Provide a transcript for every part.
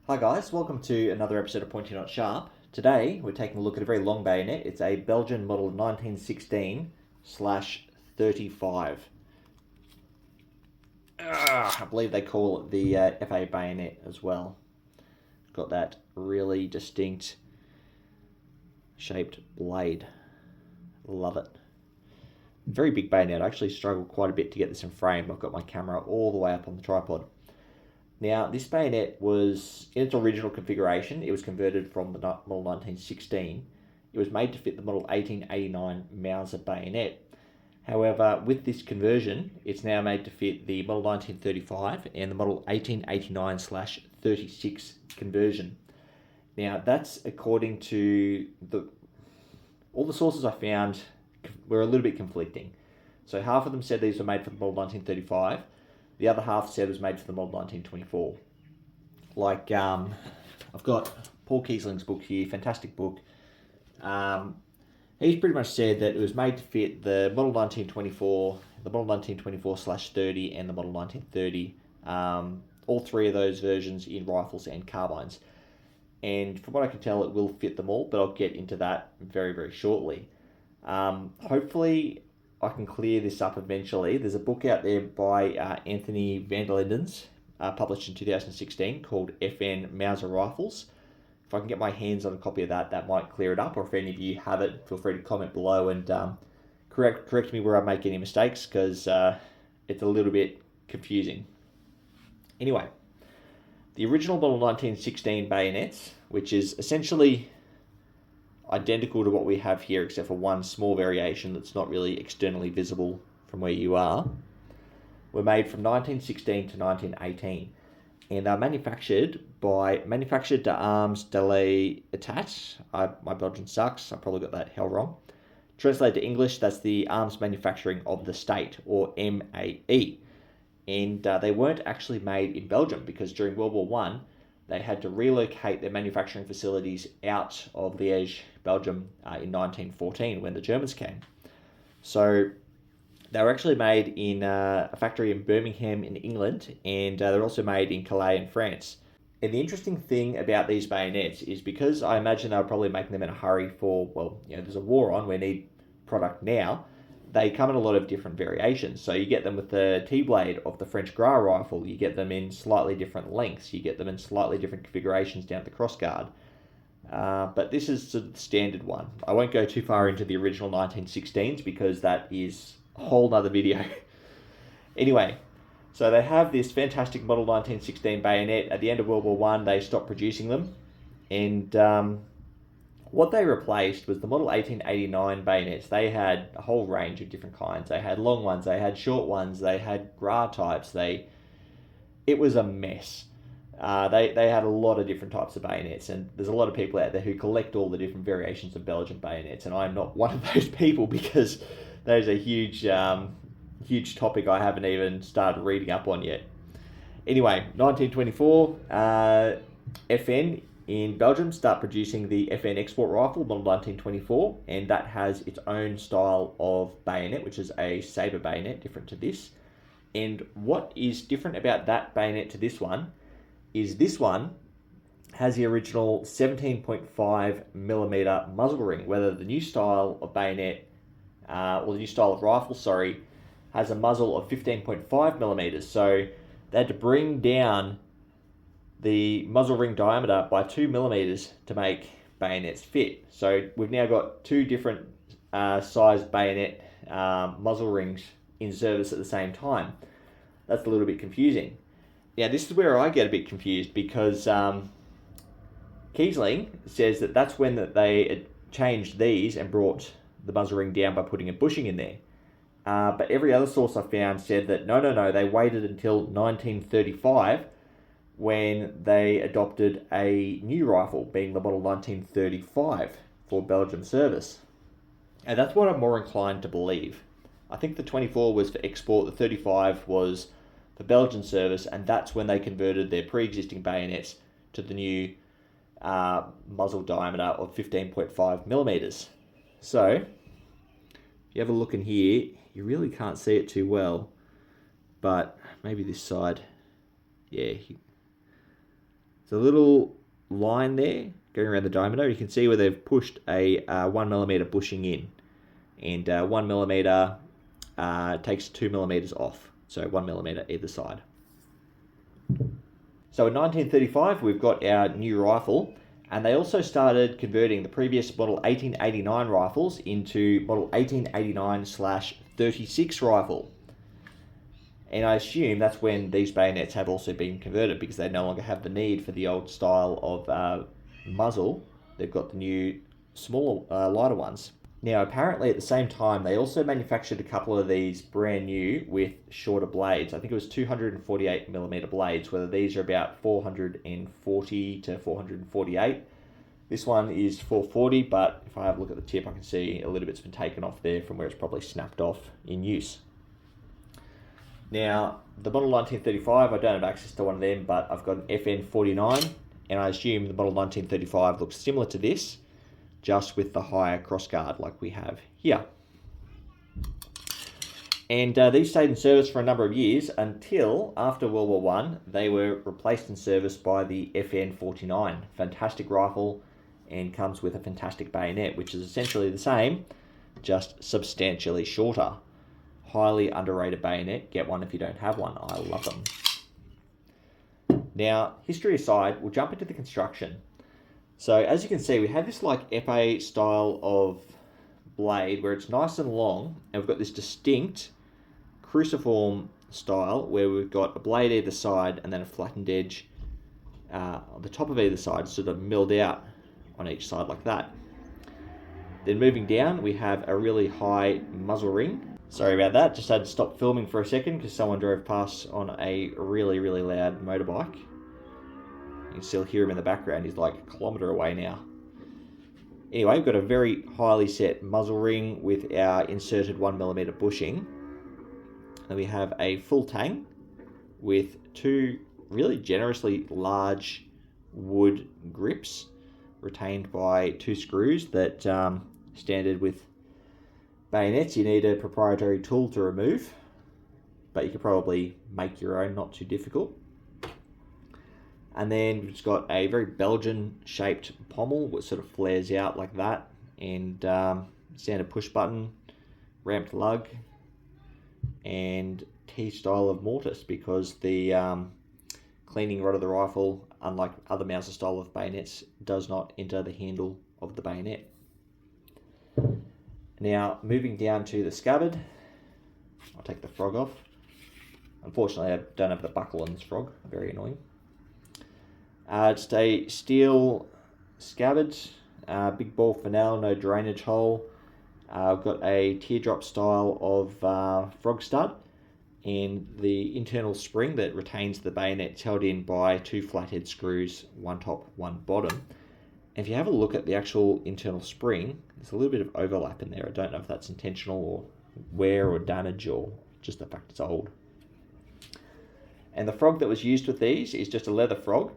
Hi guys, welcome to another episode of Pointy Not Sharp. Today we're taking a look at a very long bayonet. It's a Belgian model 1916/35. I believe they call it the FA bayonet as well. Got that really distinct shaped blade. Love it. Very big bayonet. I actually struggled quite a bit to get this in frame. I've got my camera all the way up on the tripod. Now, this bayonet was, in its original configuration, it was converted from the model 1916. It was made to fit the model 1889 Mauser bayonet. However, with this conversion, it's now made to fit the model 1935 and the model 1889/36 conversion. Now, that's according to all the sources I found were a little bit conflicting. So half of them said these were made for the model 1935. The other half said it was made for the model 1924. I've got Paul Kiesling's book here, fantastic book. He's pretty much said that it was made to fit the model 1924, the model 1924/30, and the model 1930. All three of those versions in rifles and carbines. And from what I can tell, it will fit them all, but I'll get into that very, very shortly. Hopefully, I can clear this up eventually. There's a book out there by Anthony van der Lindens, published in 2016, called FN Mauser Rifles. If I can get my hands on a copy of that, that might clear it up. Or if any of you have it, feel free to comment below and correct me where I make any mistakes, because it's a little bit confusing. Anyway, the original model 1916 bayonets, which is essentially identical to what we have here, except for one small variation that's not really externally visible from where you are, were made from 1916 to 1918, and are manufactured d'Armes de l'État. My Belgian sucks, I probably got that hell wrong. Translated to English, that's the Arms Manufacturing of the State, or MAE. And they weren't actually made in Belgium, because during World War One, they had to relocate their manufacturing facilities out of Liège, Belgium, in 1914 when the Germans came. So they were actually made in a factory in Birmingham in England, and they're also made in Calais in France. And the interesting thing about these bayonets is, because I imagine they were probably making them in a hurry for, there's a war on, we need product now. They come in a lot of different variations. So you get them with the T-blade of the French Gras rifle. You get them in slightly different lengths. You get them in slightly different configurations down the crossguard. But this is the standard one. I won't go too far into the original 1916s, because that is a whole nother video. Anyway, so they have this fantastic model 1916 bayonet. At the end of World War One, they stopped producing them. And what they replaced was the model 1889 bayonets. They had a whole range of different kinds. They had long ones, they had short ones, they had Gras types. It was a mess. They had a lot of different types of bayonets, and there's a lot of people out there who collect all the different variations of Belgian bayonets, and I'm not one of those people, because that is a huge topic I haven't even started reading up on yet. Anyway, 1924, FN in Belgium start producing the FN export rifle, model 1924, and that has its own style of bayonet, which is a saber bayonet, different to this. And what is different about that bayonet to this one is this one has the original 17.5mm muzzle ring, whether the new style of bayonet, or the new style of rifle, has a muzzle of 15.5mm. So they had to bring down the muzzle ring diameter by 2mm to make bayonets fit. So we've now got two different sized bayonet muzzle rings in service at the same time. That's a little bit confusing. Now, this is where I get a bit confused, because Kiesling says that that's when they changed these and brought the muzzle ring down by putting a bushing in there. But every other source I found said that no, they waited until 1935 when they adopted a new rifle, being the model 1935, for Belgium service. And that's what I'm more inclined to believe. I think the 24 was for export, the 35 was for Belgian service, and that's when they converted their pre-existing bayonets to the new muzzle diameter of 15.5mm. So, if you have a look in here, you really can't see it too well, but maybe this side, yeah, There's a little line there going around the diameter. You can see where they've pushed a 1mm bushing in, and 1mm takes 2mm off, so 1mm either side. So in 1935 we've got our new rifle, and they also started converting the previous model 1889 rifles into model 1889/36 rifle. And I assume that's when these bayonets have also been converted, because they no longer have the need for the old style of muzzle. They've got the new, smaller, lighter ones. Now, apparently at the same time, they also manufactured a couple of these brand new with shorter blades. I think it was 248mm blades, whether these are about 440 to 448. This one is 440, but if I have a look at the tip, I can see a little bit's been taken off there from where it's probably snapped off in use. Now, the model 1935, I don't have access to one of them, but I've got an FN49, and I assume the model 1935 looks similar to this, just with the higher crossguard like we have here. And these stayed in service for a number of years until, after World War I, they were replaced in service by the FN49. Fantastic rifle, and comes with a fantastic bayonet, which is essentially the same, just substantially shorter. Highly underrated bayonet. Get one if you don't have one. I love them. Now, history aside, we'll jump into the construction. So as you can see, we have this like épée style of blade where it's nice and long, and we've got this distinct cruciform style where we've got a blade either side and then a flattened edge on the top of either side, sort of milled out on each side like that. Then moving down, we have a really high muzzle ring. Sorry about that, just had to stop filming for a second because someone drove past on a really, really loud motorbike. You can still hear him in the background, he's like a kilometre away now. Anyway, we've got a very highly set muzzle ring with our inserted 1mm bushing. Then we have a full tang with two really generously large wood grips retained by two screws that standard with bayonets, you need a proprietary tool to remove, but you could probably make your own, not too difficult. And then we've just got a very Belgian shaped pommel, which sort of flares out like that, and standard push button, ramped lug, and T style of mortise, because the cleaning rod of the rifle, unlike other Mauser style of bayonets, does not enter the handle of the bayonet. Now, moving down to the scabbard, I'll take the frog off. Unfortunately, I don't have the buckle on this frog, very annoying. Just a steel scabbard, big ball fennel, no drainage hole. I've got a teardrop style of frog stud, and the internal spring that retains the bayonet is held in by two flathead screws, one top, one bottom. If you have a look at the actual internal spring, there's a little bit of overlap in there. I don't know if that's intentional or wear or damage or just the fact it's old. And the frog that was used with these is just a leather frog.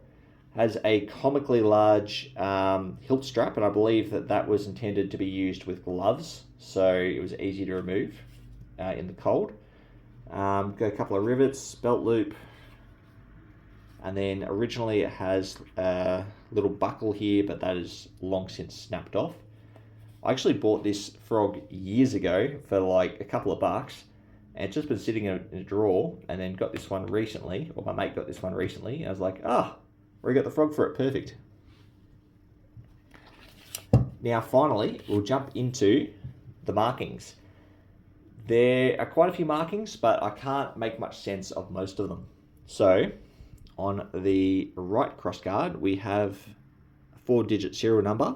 Has a comically large hilt strap, and I believe that that was intended to be used with gloves, so it was easy to remove in the cold. Got a couple of rivets, belt loop, and then originally it has a little buckle here, but that is long since snapped off. I actually bought this frog years ago for like a couple of bucks, and it's just been sitting in a drawer, and then got this one recently, or my mate got this one recently, and I was like, we got the frog for it, perfect. Now finally, we'll jump into the markings. There are quite a few markings, but I can't make much sense of most of them. So, on the right crossguard, we have a 4-digit serial number,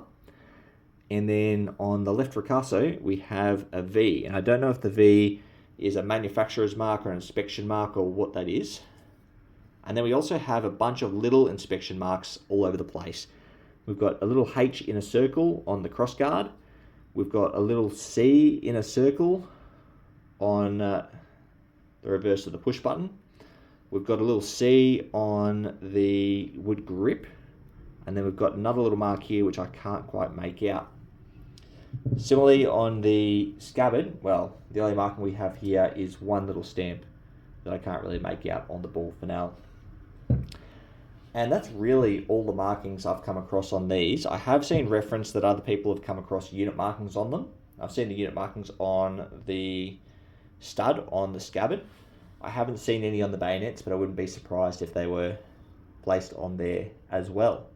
and then on the left ricasso, we have a V, and I don't know if the V is a manufacturer's mark or an inspection mark or what that is. And then we also have a bunch of little inspection marks all over the place. We've got a little H in a circle on the crossguard. We've got a little C in a circle on the reverse of the push button. We've got a little C on the wood grip. And then we've got another little mark here, which I can't quite make out. Similarly, on the scabbard, well, the only marking we have here is one little stamp that I can't really make out on the ball for now. And that's really all the markings I've come across on these. I have seen reference that other people have come across unit markings on them. I've seen the unit markings on the stud, on the scabbard. I haven't seen any on the bayonets, but I wouldn't be surprised if they were placed on there as well.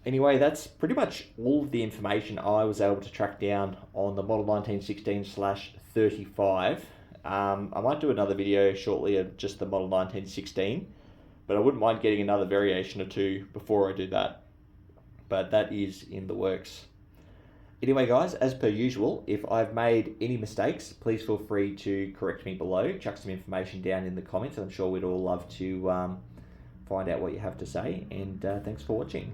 Anyway, that's pretty much all of the information I was able to track down on the Model 1916/35. I might do another video shortly of just the Model 1916, but I wouldn't mind getting another variation or two before I do that. But that is in the works. Anyway, guys, as per usual, if I've made any mistakes, please feel free to correct me below. Chuck some information down in the comments. I'm sure we'd all love to find out what you have to say. And thanks for watching.